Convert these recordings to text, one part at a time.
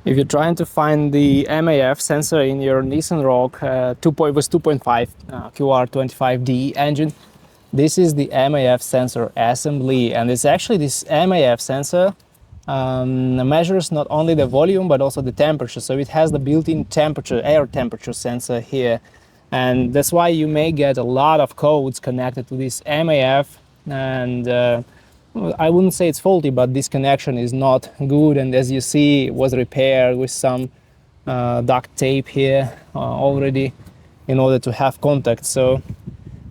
If you're trying to find the MAF sensor in your Nissan Rogue with 2.5 QR25D engine, this is the MAF sensor assembly, and it's actually this MAF sensor measures not only the volume but also the temperature. So it has the built-in temperature, air temperature sensor here, and that's why you may get a lot of codes connected to this MAF. And I wouldn't say it's faulty, but this connection is not good, and as you see, it was repaired with some duct tape here already in order to have contact. So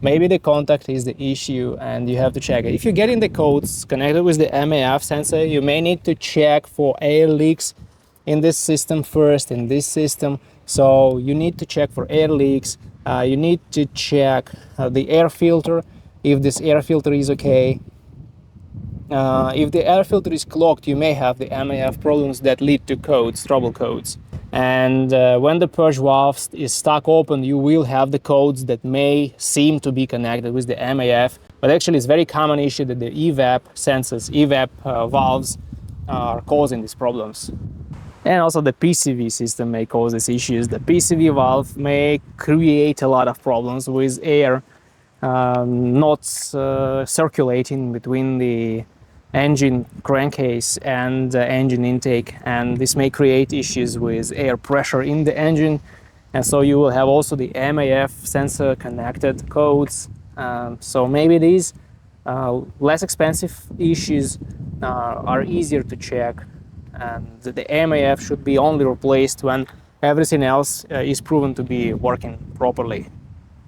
maybe the contact is the issue and you have to check it. If you're getting the codes connected with the MAF sensor, you may need to check for air leaks in this system first, in this system. So you need to check for air leaks. You need to check the air filter, if this air filter is okay. If the air filter is clogged, you may have the MAF problems that lead to codes, trouble codes. And when the purge valve is stuck open, you will have the codes that may seem to be connected with the MAF, but actually it's a very common issue that the evap sensors, evap valves are causing these problems. And also the PCV system may cause these issues. The PCV valve may create a lot of problems with air not circulating between the engine crankcase and engine intake, and this may create issues with air pressure in the engine, and so you will have also the MAF sensor connected codes. So maybe these less expensive issues are easier to check, and the MAF should be only replaced when everything else is proven to be working properly.